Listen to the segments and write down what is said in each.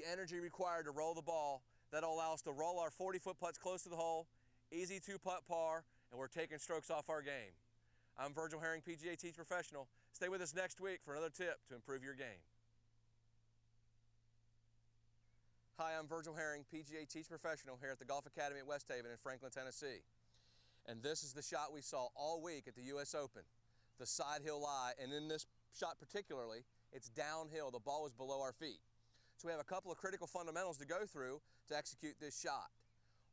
the energy required to roll the ball. That'll allow us to roll our 40-foot putts close to the hole, easy 2-putt par, and we're taking strokes off our game. I'm Virgil Herring, PGA Teach Professional. Stay with us next week for another tip to improve your game. Hi, I'm Virgil Herring, PGA Teach Professional here at the Golf Academy at West Haven in Franklin, Tennessee. And this is the shot we saw all week at the US Open, the side hill lie, and in this shot particularly, it's downhill. The ball was below our feet. So we have a couple of critical fundamentals to go through to execute this shot.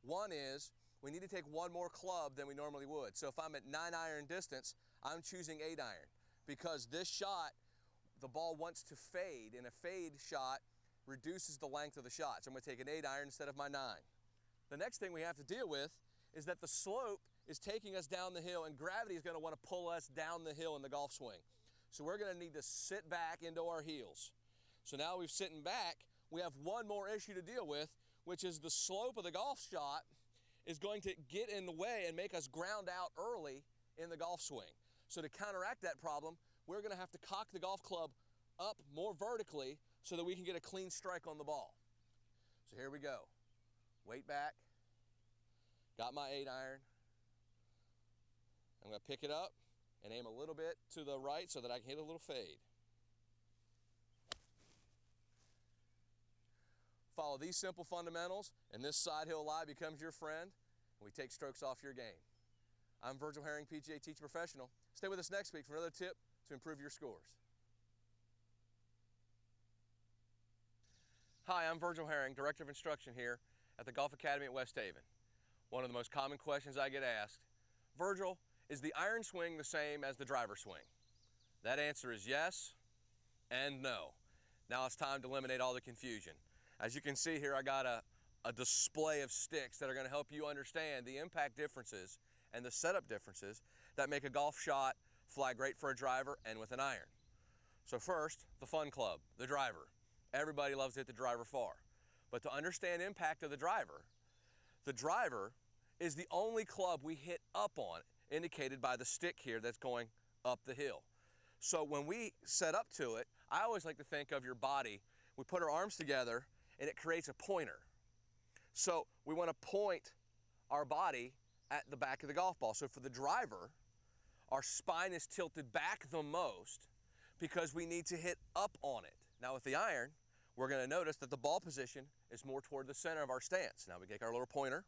One is we need to take one more club than we normally would. So if I'm at 9-iron distance, I'm choosing 8-iron because this shot, the ball wants to fade, and a fade shot reduces the length of the shot. So I'm going to take an 8-iron instead of my 9. The next thing we have to deal with is that the slope is taking us down the hill, and gravity is going to want to pull us down the hill in the golf swing. So we're going to need to sit back into our heels. So now we've sitting back, we have one more issue to deal with, which is the slope of the golf shot is going to get in the way and make us ground out early in the golf swing. So to counteract that problem, we're going to have to cock the golf club up more vertically so that we can get a clean strike on the ball. So here we go. Weight back, got my 8-iron. I'm going to pick it up and aim a little bit to the right so that I can hit a little fade. Follow these simple fundamentals and this side hill lie becomes your friend, and we take strokes off your game. I'm Virgil Herring, PGA Teach Professional. Stay with us next week for another tip to improve your scores. Hi, I'm Virgil Herring, Director of Instruction here at the Golf Academy at West Haven. One of the most common questions I get asked, Virgil, is the iron swing the same as the driver swing? That answer is yes and no. Now it's time to eliminate all the confusion. As you can see here, I got a display of sticks that are going to help you understand the impact differences and the setup differences that make a golf shot fly great for a driver and with an iron. So first, the fun club, the driver. Everybody loves to hit the driver far. But to understand impact of the driver is the only club we hit up on, indicated by the stick here that's going up the hill. So when we set up to it, I always like to think of your body. We put our arms together and it creates a pointer. So we want to point our body at the back of the golf ball. So for the driver, our spine is tilted back the most because we need to hit up on it. Now with the iron, we're going to notice that the ball position is more toward the center of our stance. Now we take our little pointer.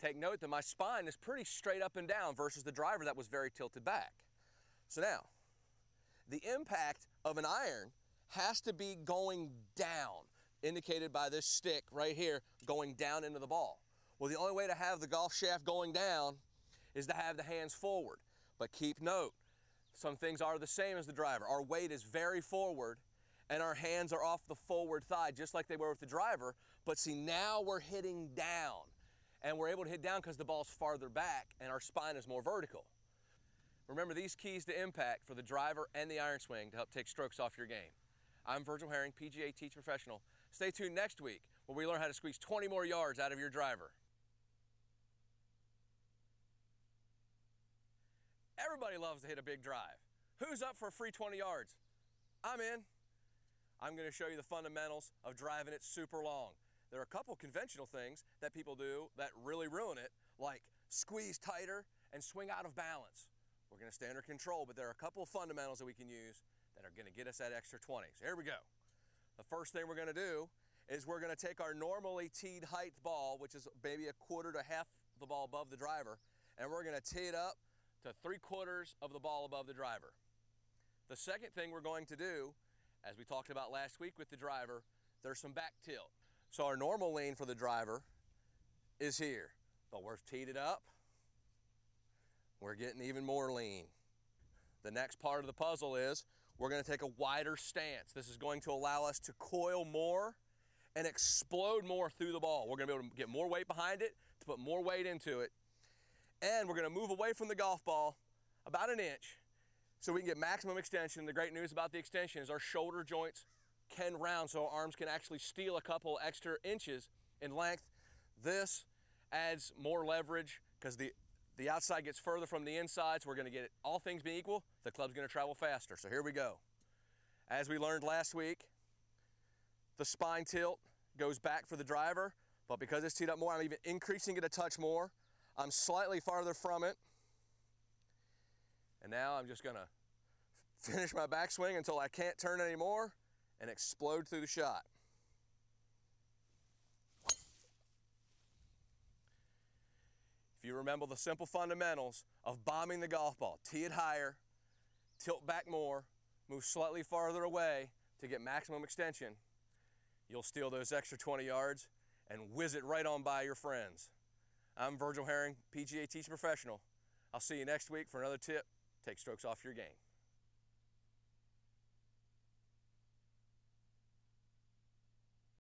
Take note that my spine is pretty straight up and down versus the driver that was very tilted back. So now, the impact of an iron has to be going down, indicated by this stick right here, going down into the ball. Well, the only way to have the golf shaft going down is to have the hands forward. But keep note, some things are the same as the driver. Our weight is very forward and our hands are off the forward thigh, just like they were with the driver. But see, now we're hitting down. And we're able to hit down because the ball's farther back and our spine is more vertical. Remember these keys to impact for the driver and the iron swing to help take strokes off your game. I'm Virgil Herring, PGA Teach Professional. Stay tuned next week where we learn how to squeeze 20 more yards out of your driver. Everybody loves to hit a big drive. Who's up for a free 20 yards? I'm in. I'm going to show you the fundamentals of driving it super long. There are a couple conventional things that people do that really ruin it, like squeeze tighter and swing out of balance. We're going to stay under control, but there are a couple of fundamentals that we can use that are going to get us that extra 20. So here we go. The first thing we're going to do is we're going to take our normally teed height ball, which is maybe a quarter to half the ball above the driver, and we're going to tee it up to 3/4 of the ball above the driver. The second thing we're going to do, as we talked about last week with the driver, there's some back tilt. So our normal lean for the driver is here, but we're teed it up. We're getting even more lean. The next part of the puzzle is we're going to take a wider stance. This is going to allow us to coil more and explode more through the ball. We're going to be able to get more weight behind it, to put more weight into it. And we're going to move away from the golf ball about 1 inch so we can get maximum extension. The great news about the extension is our shoulder joints can round, so our arms can actually steal a couple extra inches in length. This adds more leverage because the outside gets further from the inside, so we're going to get it, all things being equal, the club's going to travel faster. So here we go. As we learned last week, the spine tilt goes back for the driver, but because it's teed up more, I'm even increasing it a touch more. I'm slightly farther from it. And now I'm just gonna finish my backswing until I can't turn anymore and explode through the shot. If you remember the simple fundamentals of bombing the golf ball, tee it higher, tilt back more, move slightly farther away to get maximum extension, you'll steal those extra 20 yards and whiz it right on by your friends. I'm Virgil Herring, PGA Teaching Professional. I'll see you next week for another tip. Take strokes off your game.